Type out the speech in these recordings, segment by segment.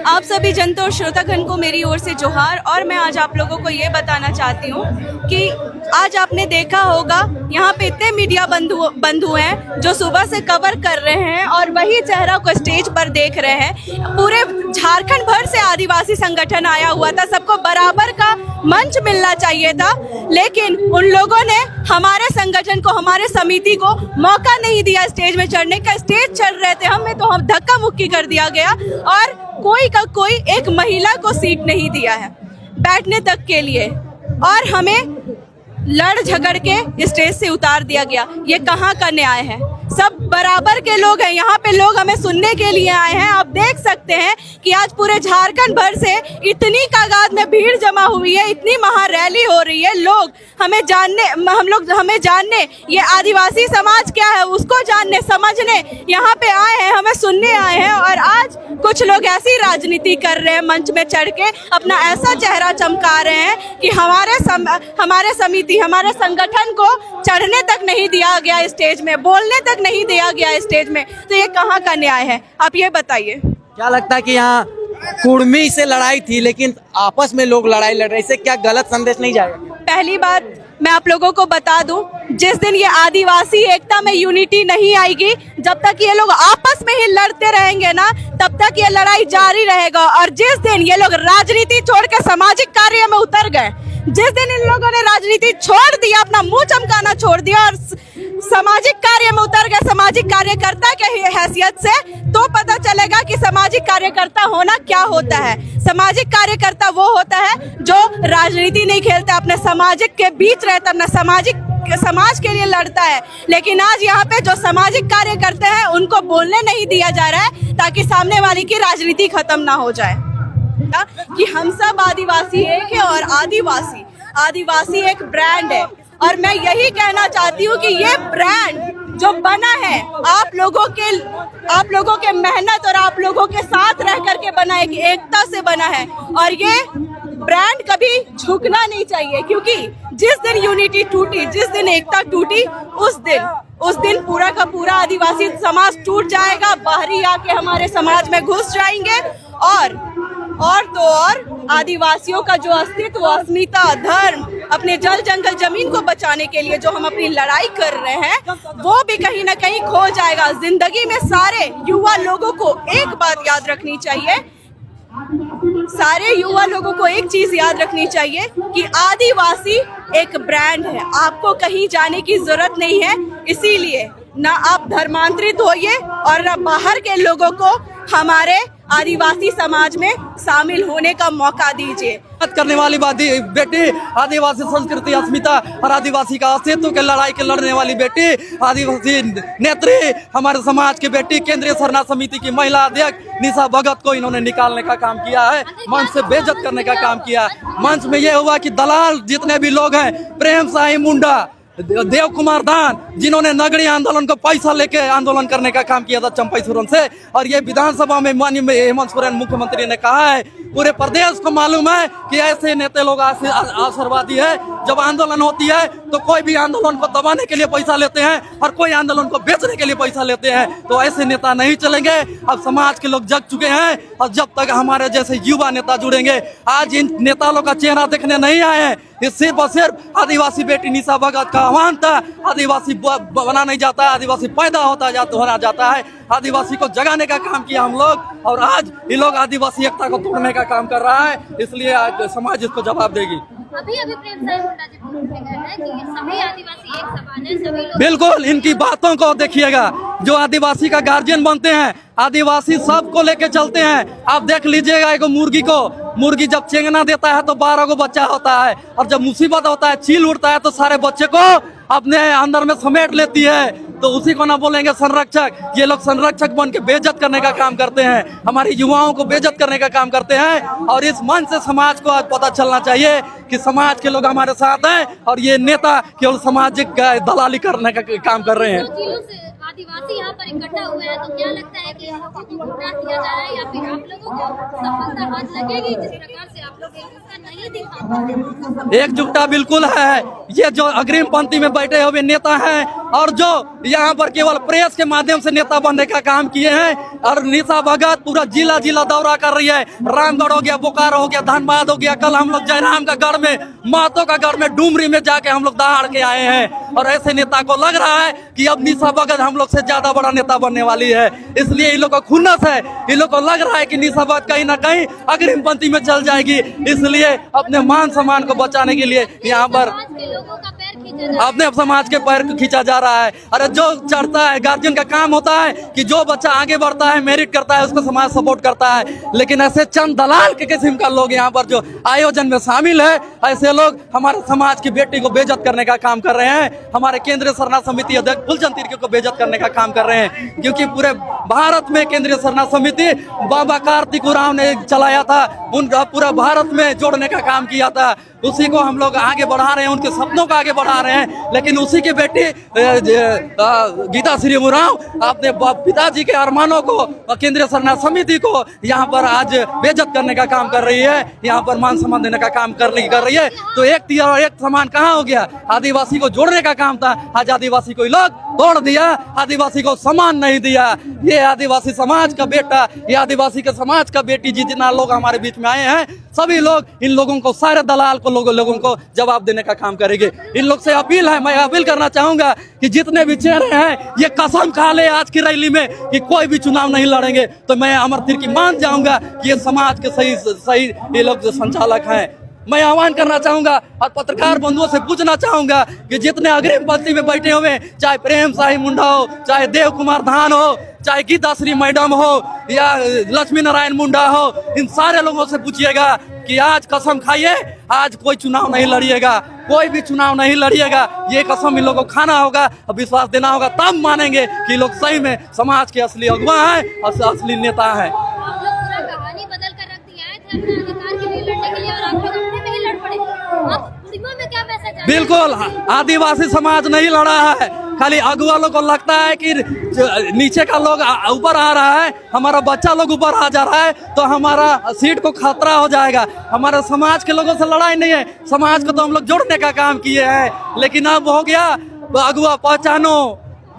आप सभी जनता और श्रोतागण को मेरी ओर से जोहार। और मैं आज आप लोगों को ये बताना चाहती हूँ कि आज आपने देखा होगा यहाँ पे इतने मीडिया बंधु हैं जो सुबह से कवर कर रहे हैं और वही चेहरा को स्टेज पर देख रहे हैं। पूरे झारखंड भर से आदिवासी संगठन आया हुआ था, सबको बराबर का मंच मिलना चाहिए था, लेकिन उन लोगों ने हमारे संगठन को, हमारे समिति को मौका नहीं दिया स्टेज में चढ़ने का। स्टेज चढ़ रहे थे हमें तो हम धक्का मुक्की कर दिया गया और कोई का कोई एक महिला को सीट नहीं दिया है बैठने तक के लिए, और हमें लड़ झगड़ के स्टेज से उतार दिया गया। ये कहाँ का न्याय है? सब बराबर के लोग हैं, यहाँ पे लोग हमें सुनने के लिए आए हैं। आप देख सकते हैं कि आज पूरे झारखंड भर से इतनी तादाद में भीड़ जमा हुई है, इतनी महारैली हो रही है। लोग हमें जानने ये आदिवासी समाज क्या है उसको जानने समझने यहाँ पे आए हैं, हमें सुनने आए हैं। और आज कुछ लोग ऐसी राजनीति कर रहे हैं, मंच में चढ़ के अपना ऐसा चेहरा चमका रहे हैं कि हमारे समिति, हमारे संगठन को चढ़ने तक नहीं दिया गया स्टेज में, बोलने तक नहीं दिया गया स्टेज में। तो ये कहाँ का न्याय है? आप ये बताइए। क्या लगता है कि यहाँ कुर्मी से लड़ाई थी लेकिन आपस में लोग लड़ाई लड़ रहे, इससे क्या गलत संदेश नहीं जाएगा? पहली बात मैं आप लोगों को बता दूं, जिस दिन ये आदिवासी एकता में यूनिटी नहीं आएगी, जब तक ये लोग आपस में ही लड़ते रहेंगे ना, तब तक ये लड़ाई जारी रहेगा। और जिस दिन ये लोग राजनीति छोड़ के सामाजिक कार्य में उतर गए, जिस दिन इन लोगों ने राजनीति छोड़ दिया, अपना मुंह चमकाना छोड़ दिया और सामाजिक कार्य में उतर गए, सामाजिक कार्यकर्ता के हैसियत से, तो पता चलेगा कि सामाजिक कार्यकर्ता होना क्या होता है। सामाजिक कार्यकर्ता वो होता है जो राजनीति नहीं खेलता, अपने सामाजिक के बीच रहता, अपना समाज के लिए लड़ता है। लेकिन आज यहाँ पे जो सामाजिक कार्य करते हैं उनको बोलने नहीं दिया जा रहा है ताकि सामने वाले की राजनीति खत्म ना हो जाए। कि हम सब आदिवासी एक है और आदिवासी एक ब्रांड है। और मैं यही कहना चाहती हूँ कि ये ब्रांड जो बना है आप लोगों के मेहनत और आप लोगों के साथ रह करके बना है, एकता से बना है। और ये ब्रांड कभी झुकना नहीं चाहिए, क्योंकि जिस दिन यूनिटी टूटी, जिस दिन एकता टूटी, उस दिन पूरा का पूरा आदिवासी समाज टूट जाएगा। बाहरी आके हमारे समाज में घुस जाएंगे और आदिवासियों का जो अस्तित्व, अस्मिता, धर्म, अपने जल जंगल जमीन को बचाने के लिए जो हम अपनी लड़ाई कर रहे हैं, वो भी कहीं ना कहीं खो जाएगा। जिंदगी में सारे युवा लोगों को एक बात याद रखनी चाहिए, सारे युवा लोगों को एक चीज याद रखनी चाहिए कि आदिवासी एक ब्रांड है, आपको कहीं जाने की जरूरत नहीं है। इसीलिए ना आप धर्मांतरित होइए और ना बाहर के लोगों को हमारे आदिवासी समाज में शामिल होने का मौका दीजिए। बात करने वाली बेटी, आदिवासी संस्कृति, अस्मिता और आदिवासी का अस्तित्व के लड़ाई के लड़ने वाली बेटी, आदिवासी नेत्री, हमारे समाज की बेटी, केंद्रीय सरना समिति की महिला अध्यक्ष निशा भगत को इन्होंने निकालने का काम किया है, मंच से बेइज्जत करने का काम किया। मंच में यह हुआ कि दलाल जितने भी लोग हैं, प्रेम साई मुंडा, देव कुमार दान, जिन्होंने नगरी आंदोलन को पैसा लेके आंदोलन करने का काम किया था चंपई सोरेन से, और ये विधानसभा में माननीय हेमंत सोरेन मुख्यमंत्री ने कहा है, पूरे प्रदेश को मालूम है कि ऐसे नेता लोग आशावादी है। जब आंदोलन होती है तो कोई भी आंदोलन को दबाने के लिए पैसा लेते हैं और कोई आंदोलन को बेचने के लिए पैसा लेते हैं, तो ऐसे नेता नहीं चलेंगे। अब समाज के लोग जग चुके हैं और जब तक हमारे जैसे युवा नेता जुड़ेंगे, आज इन नेता लोग का चेहरा देखने नहीं आए हैं। ये सिर्फ और सिर्फ आदिवासी बेटी निशा भगत का आह्वान था। आदिवासी बना नहीं जाता, आदिवासी पैदा होना जाता है। आदिवासी को जगाने का काम किया हम लोग, और आज ये लोग आदिवासी एकता को तोड़ने का काम कर रहा है, इसलिए आज समाज इसको जवाब देगी। अभी प्रेम साई मुंडा जी बोल रहे हैं कि सभी आदिवासी एक समान है, सभी लोग। बिल्कुल, इनकी बातों को देखिएगा, जो आदिवासी का गार्जियन बनते हैं, आदिवासी सबको लेके चलते हैं। आप देख लीजिएगा, एक मुर्गी जब चेंगना देता है तो 12 को बच्चा होता है, और जब मुसीबत होता है, चील उड़ता है, तो सारे बच्चे को अपने अंदर में समेट लेती है। तो उसी को ना बोलेंगे संरक्षक? ये लोग संरक्षक बन के बेइज्जत करने का काम करते हैं, हमारे युवाओं को बेइज्जत करने का काम करते हैं। और इस मंच से समाज को आज पता चलना चाहिए कि समाज के लोग हमारे साथ हैं और ये नेता केवल सामाजिक दलाली करने का काम कर रहे हैं। आदिवासी यहाँ पर इकट्ठा हुए हैं, तो क्या लगता है कि इन लोगों को गुमराह किया जा रहा है, या फिर आप लोगों को सफलता हाथ लगेगी जिस प्रकार से आप लोग एकजुटता नहीं दिखा पा रहे? एकजुटता बिल्कुल है। ये जो अग्रिम पंक्ति में बैठे हुए नेता हैं और जो यहाँ पर केवल प्रेस के माध्यम से नेता बनने का काम किए हैं, और निशा भगत पूरा जिला जिला दौरा कर रही है। रामगढ़ हो गया, बोकारो हो गया, धनबाद हो गया। कल हम लोग जयराम का गढ़ में, महतो का गढ़ में, डुमरी में जाके हम लोग दहाड़ के आए हैं। और ऐसे नेता को लग रहा है कि अब निशा भगत हम लोग से ज्यादा बड़ा नेता बनने वाली है, इसलिए इन लोग को खुन्नस है। इन लोग को लग रहा है कि निशा भगत कहीं ना कहीं अग्रिम पंक्ति में चल जाएगी, इसलिए अपने मान सम्मान को बचाने के लिए यहाँ पर समाज के लोगों का पैर खींचा जा रहा है। अपने समाज के पैर को खींचा जा रहा है। अरे जो चढ़ता है, गार्जियन का काम होता है कि जो बच्चा आगे बढ़ता है, मेरिट करता है, उसको समाज सपोर्ट करता है। लेकिन ऐसे चंद दलाल के किस्म का लोग यहाँ पर जो आयोजन में शामिल है, ऐसे लोग हमारे समाज की बेटी को बेइज्जत करने का काम कर रहे हैं। हमारे केंद्रीय सरना समिति अध्यक्ष फूलचंद तिर्की को बेइज्जत करने का काम कर रहे हैं, क्योंकि पूरे भारत में केंद्रीय सरना समिति बाबा कार्तिक उरांव ने चलाया था, उनका पूरा भारत में जोड़ने का काम किया था। उसी को हम लोग आगे बढ़ा रहे हैं, उनके सपनों को आगे बढ़ा रहे हैं। लेकिन उसी की बेटी गीता श्री उरांव अपने पिताजी के अरमानों को, केंद्रीय सरना समिति को यहाँ पर आज बेइज्जत करने का काम कर रही है, यहाँ पर मान सम्मान देने का काम कर रही है। तो एक तीर और एक समान कहाँ हो गया? आदिवासी को जोड़ने का काम था, आज आदिवासी को लोग तोड़ दिया, आदिवासी को सम्मान नहीं दिया। ये आदिवासी समाज का बेटा, ये आदिवासी के समाज का बेटी, जितना लोग हमारे बीच में आए हैं, सभी लोग इन लोगों को, सारे दलाल को लोगों को जवाब देने का काम करेंगे। इन लोग से अपील है, मैं अपील करना चाहूंगा कि जितने भी चेहरे हैं ये कसम खा ले आज की रैली में कि कोई भी चुनाव नहीं लड़ेंगे, तो मैं अमर तिर्की मान जाऊंगा कि ये समाज के सही ये लोग जो संचालक हैं। मैं आह्वान करना चाहूंगा और पत्रकार बंधुओं से पूछना चाहूंगा कि जितने अग्रिम पंक्ति में बैठे हुए, चाहे प्रेम साही मुंडा हो, चाहे देव कुमार धान हो, चाहे गीता श्री मैडम हो, या लक्ष्मी नारायण मुंडा हो, इन सारे लोगों से पूछिएगा कि आज कसम खाइए, आज कोई चुनाव नहीं लड़िएगा, कोई भी चुनाव नहीं लड़िएगा। ये कसम इन लोगों को खाना होगा और विश्वास देना होगा, तब मानेंगे कि लोग सही में समाज के असली अगुवा हैं और असली नेता हैं। आप लोग पूरा कहानी बदल कर रख दिया है, थे अपने अधिकार के लिए लड़ने के लिए, और आप लोग अपने में ही लड़ पड़े। अब बुढ़ियों में क्या मैसेज है? बिल्कुल, आदिवासी समाज नहीं लड़ा है, खाली अगुआ लोग को लगता है कि नीचे का लोग ऊपर आ रहा है, हमारा बच्चा लोग ऊपर आ जा रहा है तो हमारा सीट को खतरा हो जाएगा। हमारे समाज के लोगों से लड़ाई नहीं है, समाज को तो हम लोग जोड़ने का काम किए हैं। लेकिन अब हो गया अगुआ पहचानो,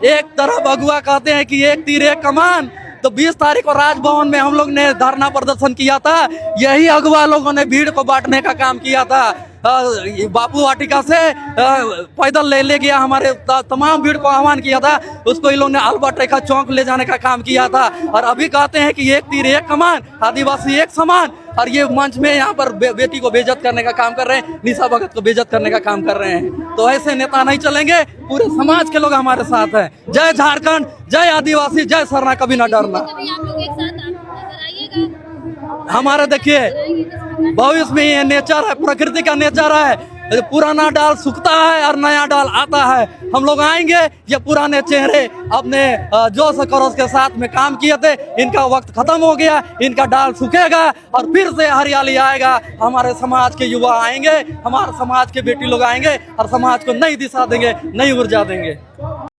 एक तरफ अगुआ कहते हैं कि एक तीर एक कमान। तो 20 तारीख को राजभवन में हम लोग ने धरना प्रदर्शन किया था, यही अगुआ लोगों ने भीड़ को बांटने का काम किया था। बापू वाटिका से पैदल ले गया, हमारे तमाम भीड़ को आह्वान किया था, उसको इन लोगों ने अल्बर्ट रेखा चौक ले जाने का काम किया था। और अभी कहते हैं कि एक तीर एक कमान, आदिवासी एक समान, और ये मंच में यहाँ पर बेटी को बेइज्जत करने का काम कर रहे हैं, निशा भगत को बेइज्जत करने का काम कर रहे हैं। तो ऐसे नेता नहीं चलेंगे, पूरे समाज के लोग हमारे साथ हैं। जय झारखंड, जय आदिवासी, जय सरना, कभी ना डरना। कभी आप लोग एक साथ नजर आइएगा? हमारे देखिए भविष्य में ये नेचर है, प्रकृति का नेचर है, पुराना डाल सूखता है और नया डाल आता है। हम लोग आएंगे, ये पुराने चेहरे अपने जोश खरोश के साथ में काम किए थे, इनका वक्त खत्म हो गया, इनका डाल सूखेगा और फिर से हरियाली आएगा। हमारे समाज के युवा आएंगे, हमारे समाज के बेटी लोग आएंगे और समाज को नई दिशा देंगे, नई ऊर्जा देंगे।